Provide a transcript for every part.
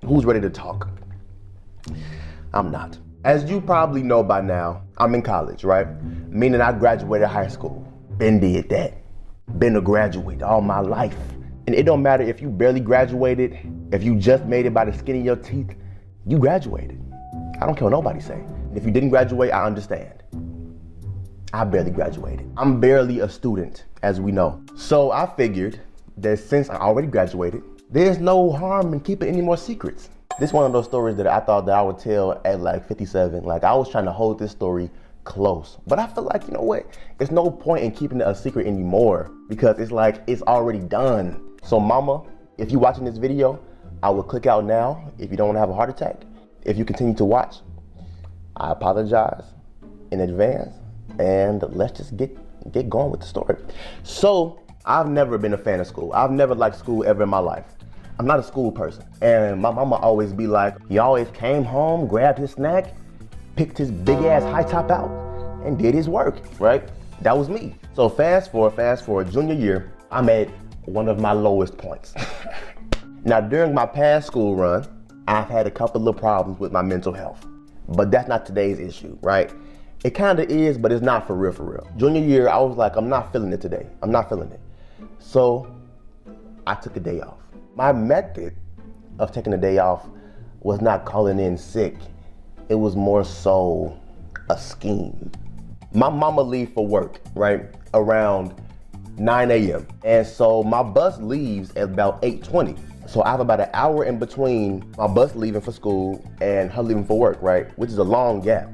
Who's ready to talk? I'm not. As you probably know by now, I'm in college, right? Meaning I graduated high school. Been did that. Been a graduate all my life. And it don't matter if you barely graduated, if you just made it by the skin of your teeth, you graduated. I don't care what nobody say. If you didn't graduate, I understand. I barely graduated. I'm barely a student, as we know. So I figured that since I already graduated, there's no harm in keeping any more secrets. This is one of those stories that I thought that I would tell at like 57. Like I was trying to hold this story close. But I feel like, you know what? There's no point in keeping it a secret anymore because it's like, it's already done. So mama, if you're watching this video, I will click out now if you don't want to have a heart attack. If you continue to watch, I apologize in advance and let's just get going with the story. So I've never been a fan of school. I've never liked school ever in my life. I'm not a school person. And my mama always be like, he always came home, grabbed his snack, picked his big ass high top out and did his work, right? That was me. So fast forward, junior year, I'm at one of my lowest points. Now during my past school run, I've had a couple of problems with my mental health, but that's not today's issue, right? It kind of is, but it's not for real. Junior year, I was like, I'm not feeling it today. I'm not feeling it. So I took a day off. My method of taking a day off was not calling in sick. It was more so a scheme. My mama leave for work, right, around 9 a.m. And so my bus leaves at about 8:20. So I have about an hour in between my bus leaving for school and her leaving for work, right, which is a long gap.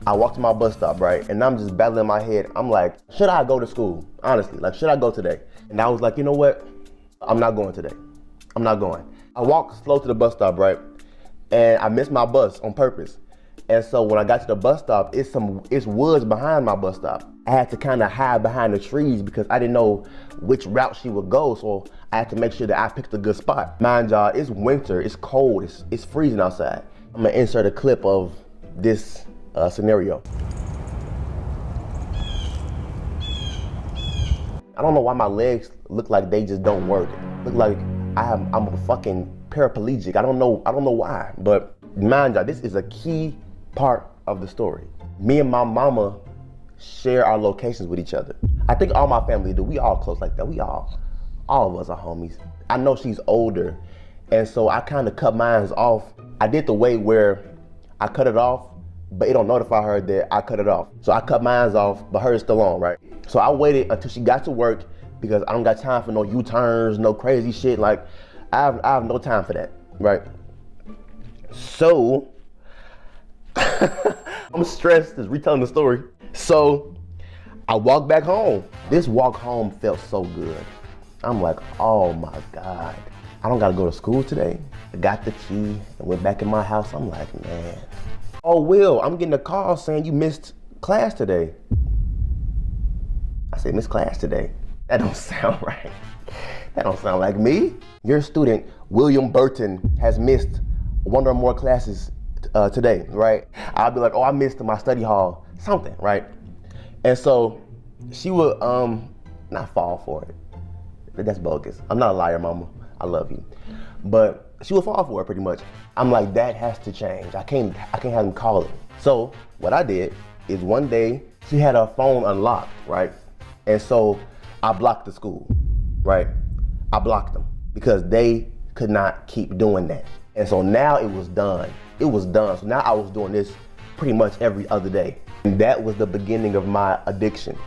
I walk to my bus stop, right, and I'm just battling in my head. I'm like, should I go to school? Honestly, like, should I go today? And I was like, you know what? I'm not going today. I'm not going. I walked slow to the bus stop, right? And I missed my bus on purpose. And so when I got to the bus stop, it's woods behind my bus stop. I had to kind of hide behind the trees because I didn't know which route she would go. So I had to make sure that I picked a good spot. Mind y'all, it's winter, it's cold, it's freezing outside. I'm gonna insert a clip of this scenario. I don't know why my legs look like they just don't work. Look like I'm a fucking paraplegic. I don't know why, but mind y'all, this is a key part of the story. Me and my mama share our locations with each other. I think all my family do. We all close like that. We all of us are homies. I know she's older, and so I kind of cut mine off. I did the way where I cut it off, but it don't notify her that I cut it off. So I cut mine off, but hers still on, right? So I waited until she got to work because I don't got time for no U-turns, no crazy shit. Like, I have no time for that, right? So, I'm stressed just retelling the story. So, I walked back home. This walk home felt so good. I'm like, oh my God. I don't gotta go to school today. I got the key and went back in my house. I'm like, man. Oh, Will, I'm getting a call saying you missed class today. I said, missed class today? That don't sound right. That don't sound like me. Your student, William Burton, has missed one or more classes today, right? I'll be like, oh, I missed my study hall, something, right? And so she would not fall for it. That's bogus. I'm not a liar, mama. I love you. But she would fall for it pretty much. I'm like, that has to change. I can't have him calling. So what I did is one day she had her phone unlocked, right? And so I blocked the school, right? I blocked them because they could not keep doing that. And so now it was done. It was done. So now I was doing this pretty much every other day. And that was the beginning of my addiction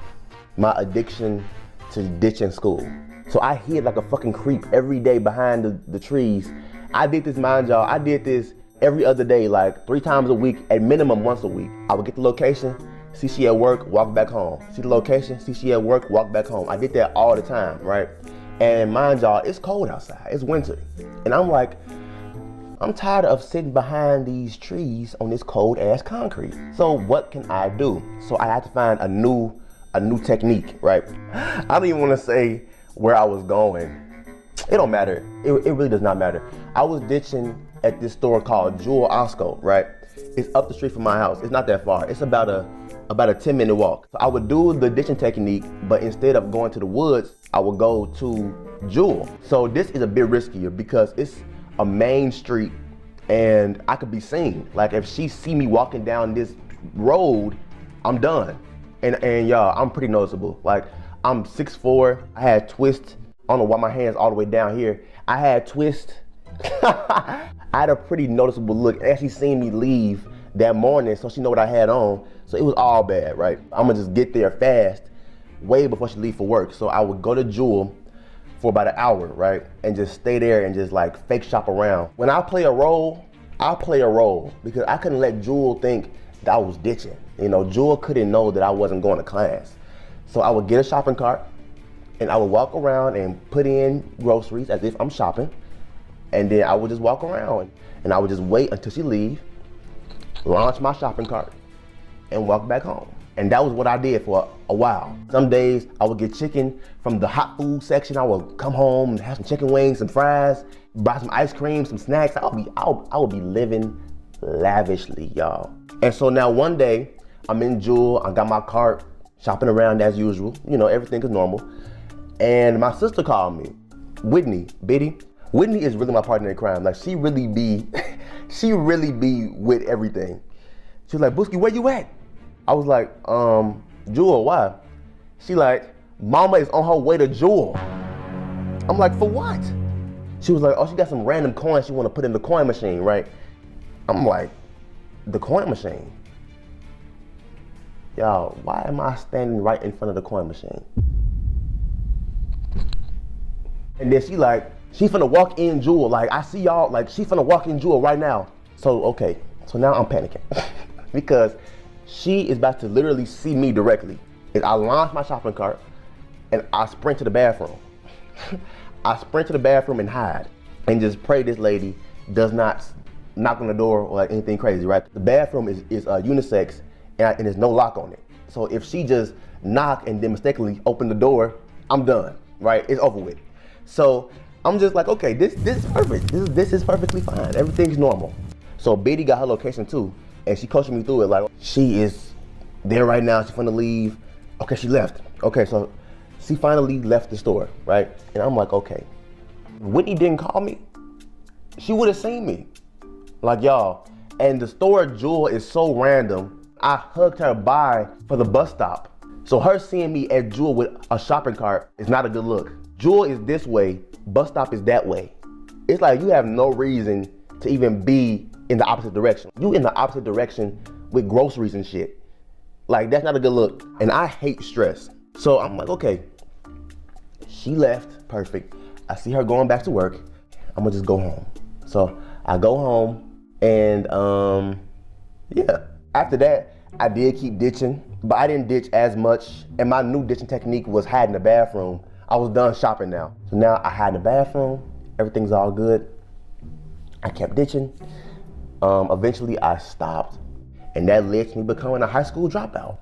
to ditching school. So I hid like a fucking creep every day behind the trees. I did this, mind y'all, I did this every other day, like 3 times a week, at minimum once a week. I would get the location, see she at work, walk back home. See the location, see she at work, walk back home. I did that all the time, right? And mind y'all, it's cold outside, it's winter. And I'm like, I'm tired of sitting behind these trees on this cold ass concrete. So what can I do? So I had to find a new technique, right? I don't even want to say where I was going. It don't matter. It really does not matter. I was ditching at this store called Jewel Osco, right? It's up the street from my house. It's not that far. It's about a 10-minute walk. So I would do the ditching technique, but instead of going to the woods, I would go to Jewel. So this is a bit riskier because it's a main street and I could be seen. Like if she see me walking down this road, I'm done. And y'all, I'm pretty noticeable. Like I'm 6'4", I had twist. I don't know why my hand's all the way down here. I had twist. I had a pretty noticeable look. And she seen me leave that morning, so she know what I had on. So it was all bad, right? I'm gonna just get there fast, way before she leave for work. So I would go to Jewel for about an hour, right? And just stay there and just like fake shop around. When I play a role, I play a role because I couldn't let Jewel think that I was ditching. You know, Jewel couldn't know that I wasn't going to class. So I would get a shopping cart and I would walk around and put in groceries as if I'm shopping. And then I would just walk around and I would just wait until she leave, launch my shopping cart and walk back home. And that was what I did for a while. Some days I would get chicken from the hot food section. I would come home and have some chicken wings, some fries, buy some ice cream, some snacks. I would be living lavishly, y'all. And so now one day I'm in Jewel, I got my cart, shopping around as usual. You know, everything is normal. And my sister called me, Whitney, Biddy. Whitney is really my partner in crime. Like she really be with everything. She was like, Booski, where you at? I was like, Jewel, why? She like, Mama is on her way to Jewel. I'm like, for what? She was like, oh, she got some random coins she wanna put in the coin machine, right? I'm like, the coin machine? Y'all, why am I standing right in front of the coin machine? And then she finna walk in Jewel. Like, I see y'all, like, she finna walk in Jewel right now. So, okay, so now I'm panicking because she is about to literally see me directly. And I launch my shopping cart and I sprint to the bathroom. I sprint to the bathroom and hide and just pray this lady does not knock on the door or like anything crazy, right? The bathroom is unisex and there's no lock on it. So if she just knock and then mistakenly open the door, I'm done, right? It's over with. So I'm just like, okay, this is perfect. This is perfectly fine. Everything's normal. So Biddy got her location too, and she coaching me through it. Like, she is there right now. She's gonna leave. Okay, she left. Okay, so she finally left the store, right? And I'm like, okay. Whitney didn't call me. She would have seen me. Like, y'all. And the store at Jewel is so random. I hugged her bye for the bus stop. So her seeing me at Jewel with a shopping cart is not a good look. Jewel is this way, bus stop is that way. It's like you have no reason to even be in the opposite direction. You in the opposite direction with groceries and shit. Like, that's not a good look. And I hate stress. So I'm like, okay, she left, perfect. I see her going back to work. I'm gonna just go home. So I go home and yeah. After that, I did keep ditching, but I didn't ditch as much. And my new ditching technique was hide in the bathroom. I was done shopping now. So now I hide in the bathroom, everything's all good. I kept ditching. Eventually I stopped, and that led to me becoming a high school dropout.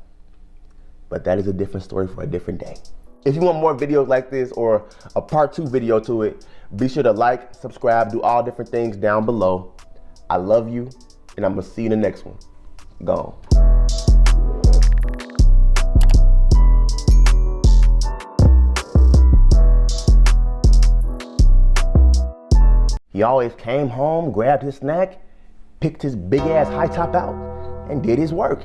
But that is a different story for a different day. If you want more videos like this or a part 2 video to it, be sure to like, subscribe, do all different things down below. I love you, and I'm gonna see you in the next one. Gone. He always came home, grabbed his snack, picked his big ass high top out, and did his work.